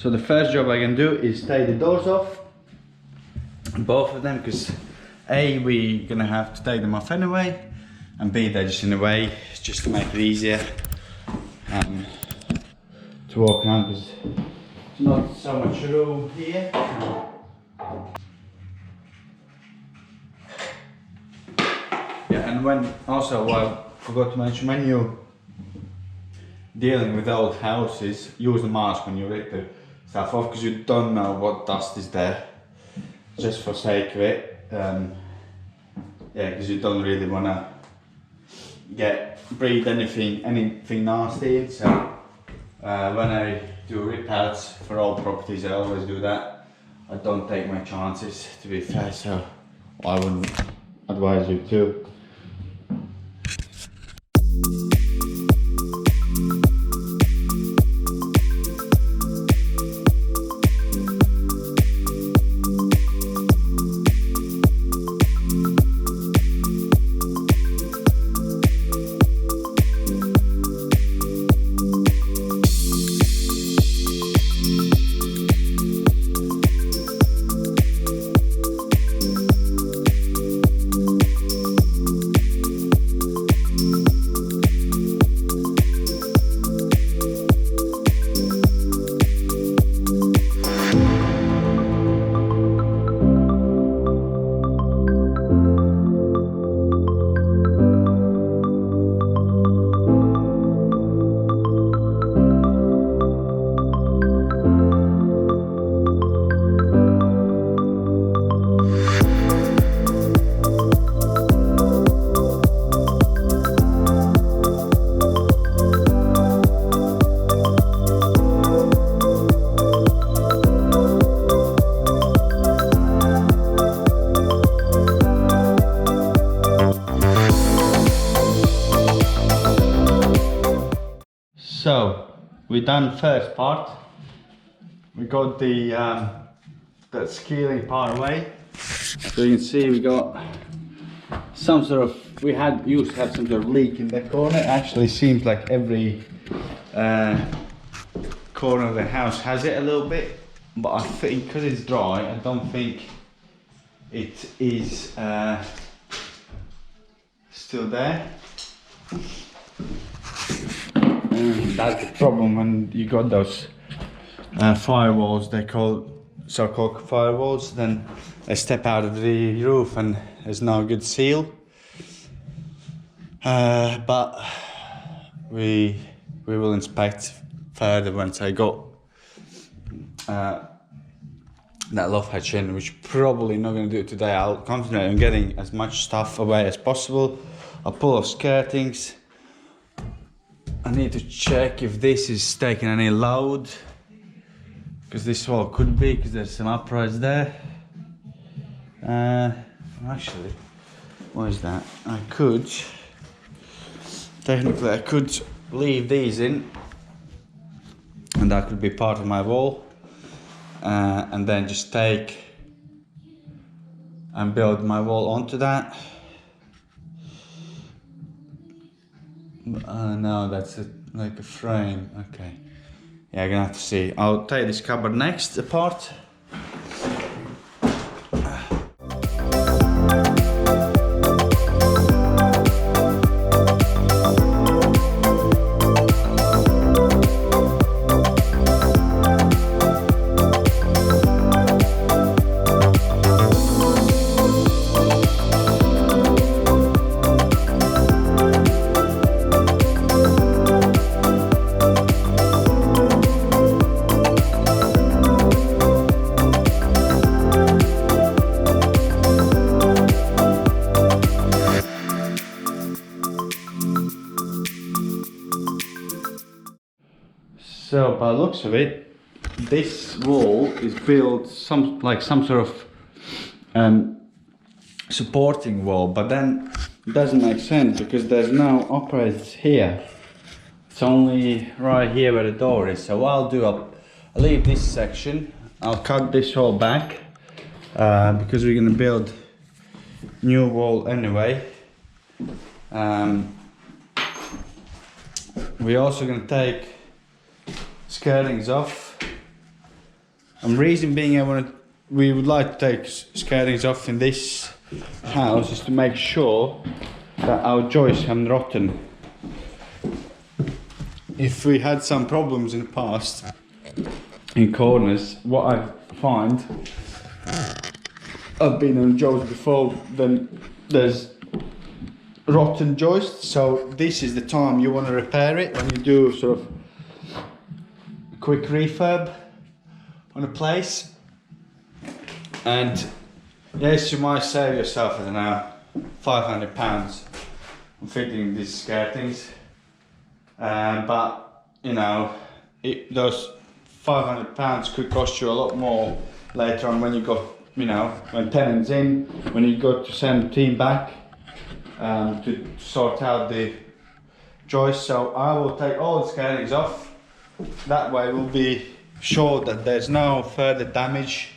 So the first job I can do is take the doors off, both of them, because A, we're gonna have to take them off anyway, and B, they're just in the way, just to make it easier to walk around, because there's not so much room here. Yeah, and when also, well, I forgot to mention, when you're dealing with old houses, use a mask when you rip the stuff off, because you don't know what dust is there, just for sake of it. Yeah, because you don't really want to breathe anything nasty in. So when I do rip outs for old properties, I always do that. I don't take my chances, to be fair, so I wouldn't advise you to. So we done first part. We got the that scaling part away. So you can see we got some sort of, used to have some sort of leak in the corner. It actually seems like every corner of the house has it a little bit, but I think because it's dry, I don't think it is still there. That's the problem when you got those firewalls. They so-called firewalls. Then they step out of the roof and there's no good seal. But we will inspect further once I got that loft hatch in, which probably not going to do it today. I'll concentrate on getting as much stuff away as possible. I'll pull off skirtings. I need to check if this is taking any load, because this wall could be, because there's some uprights there. Actually, what is that? Technically I could leave these in, and that could be part of my wall, and then just take and build my wall onto that. No, that's like a frame. Okay. Yeah, I'm gonna have to see. I'll take this cupboard next apart. So by the looks of it, this wall is built some sort of supporting wall, but then it doesn't make sense because there's no uprights here. It's only right here where the door is. So what I'll do, I'll leave this section. I'll cut this wall back because we're gonna build new wall anyway. We're also gonna take skirtings off And reason being, we would like to take skirtings off in this house is to make sure that our joists haven't rotten. If we had some problems in the past in corners, what I find, I've been on jobs before, then there's rotten joists, so this is the time you want to repair it when you do sort of a quick refurb on a place. And yes, you might save yourself, I don't know, £500 on fitting these skirtings, but you know, those £500 could cost you a lot more later on when you got, you know, when tenants in, when you got to send the team back to sort out the joists. So I will take all the skirtings off. That way we'll be sure that there's no further damage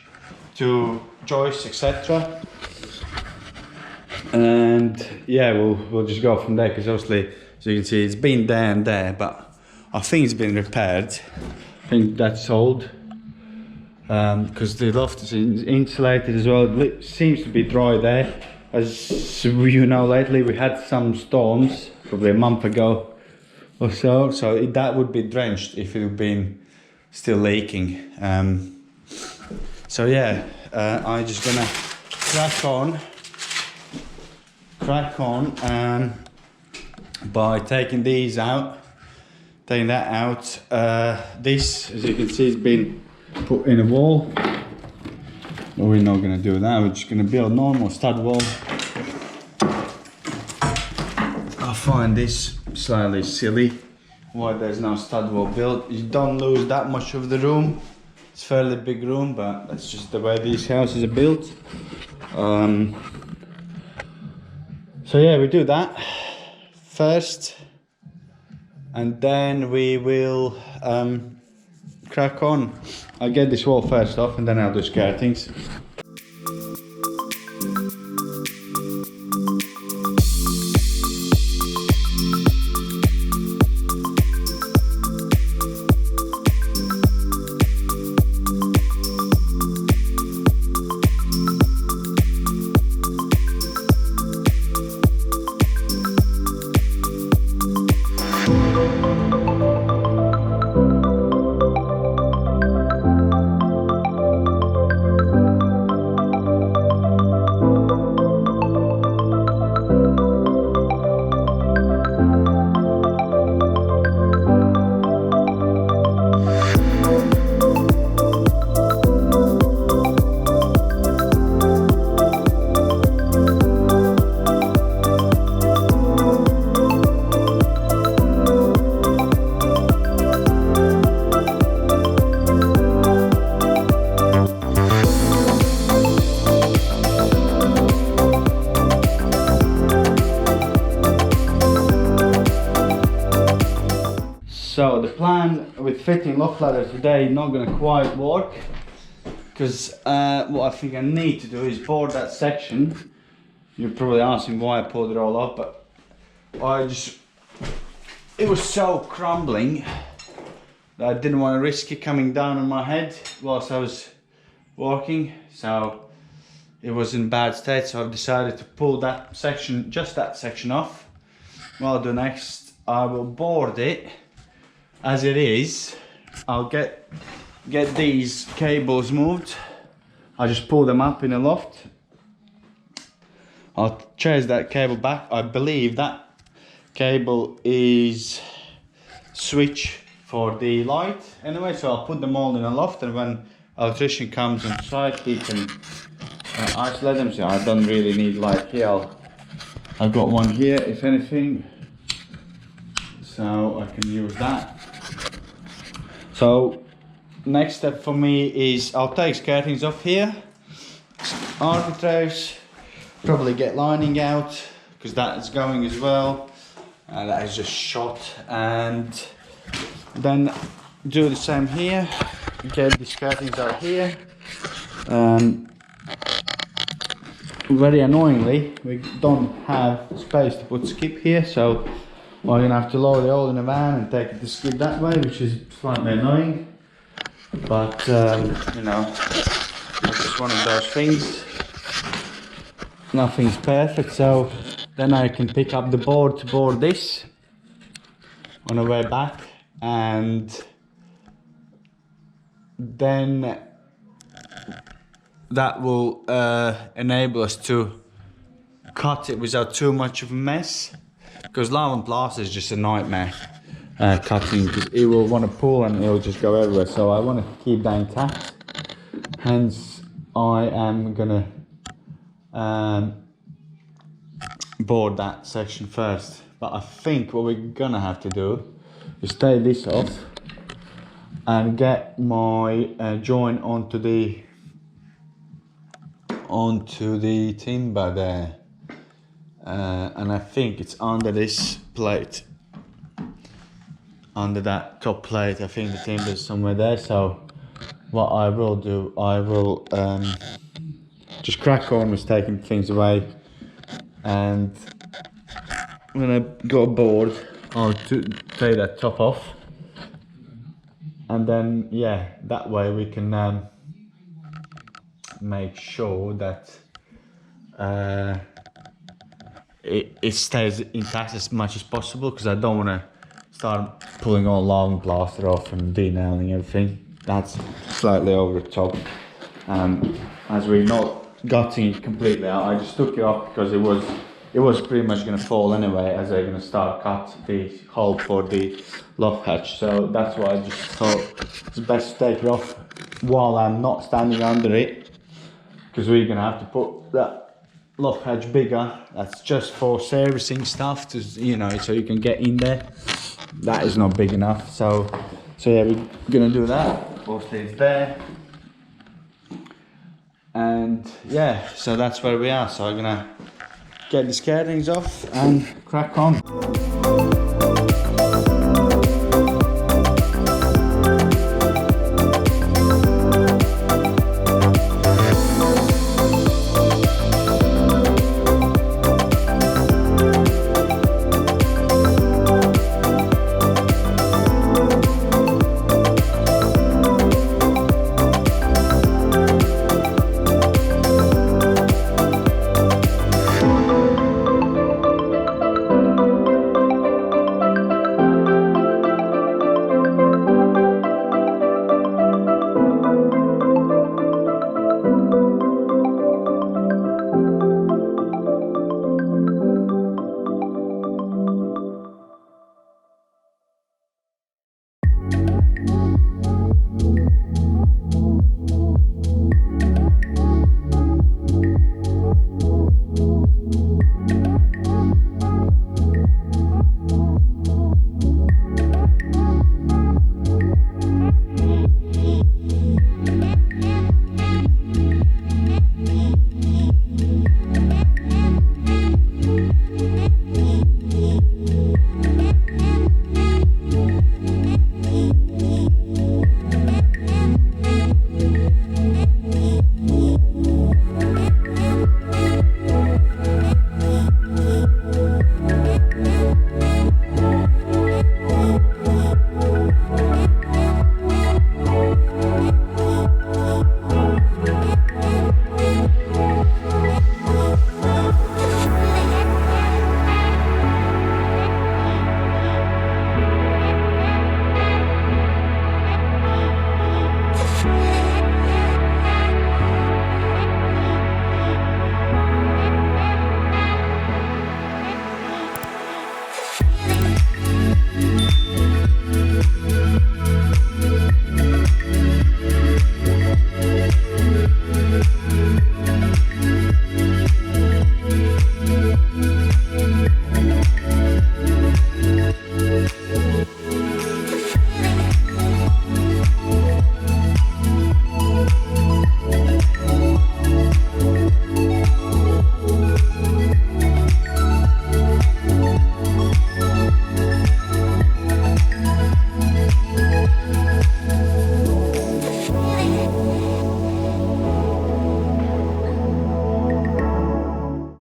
to joists, etc. And yeah, we'll just go from there, because obviously, as you can see, it's been there and there, but I think it's been repaired. I think that's old, because the loft is insulated as well. It seems to be dry there. As you know, lately we had some storms, probably a month ago or so, so that would be drenched if it had been still leaking. So yeah, I'm just gonna crack on by taking these out, taking that out. This, as you can see, has been put in a wall. But we're not going to do that, we're just going to build normal stud wall. I find this slightly silly, why there's no stud wall built. You don't lose that much of the room. It's a fairly big room, but that's just the way these houses are built. So yeah, we do that first, and then we will crack on. I'll get this wall first off, and then I'll do skirtings. So the plan with fitting loft ladder today is not going to quite work, because what I think I need to do is board that section. You're probably asking why I pulled it all off, but it was so crumbling that I didn't want to risk it coming down on my head whilst I was working. So it was in bad state, so I've decided to pull that section, just that section off. What I'll do next, I will board it as it is. I'll get these cables moved. I'll just pull them up in a loft. I'll chase that cable back. I believe that cable is switch for the light anyway, so I'll put them all in a loft, and when electrician comes on site he can isolate them. So I don't really need light here. I've got one here if anything, so I can use that. So next step for me is I'll take skirtings off here, architraves, probably get lining out because that is going as well, and that is just shot, and then do the same here, get the skirtings out here. Very annoyingly we don't have space to put skip here, so we're gonna have to load it all in a van and take it to skip that way, which is slightly annoying. but you know, it's just one of those things. Nothing's perfect, so then I can pick up the board to board this on the way back, and then that will enable us to cut it without too much of a mess, because lava and plaster is just a nightmare cutting, because it will want to pull and it will just go everywhere. So I want to keep that intact, hence I am gonna board that section first. But I think what we're gonna have to do is take this off and get my joint onto the timber there, and I think it's under this plate, under that top plate. I think the timber is somewhere there. So what I will do, I will just crack on with taking things away, and I'm gonna go aboard or to take that top off, and then yeah, that way we can make sure that it stays intact as much as possible, because I don't want to start pulling all lava and plaster off and denailing everything. That's slightly over the top. As we're not gutting it completely out, I just took it off because it was pretty much going to fall anyway, as I'm going to start cut the hole for the loft hatch. So that's why I just thought it's best to take it off while I'm not standing under it, because we're going to have to put that loft hatch bigger. That's just for servicing stuff, to, you know, so you can get in there. That is not big enough, so yeah, we're gonna do that. Obviously it's there, and yeah, so that's where we are. So I'm gonna get the skirtings off and crack on.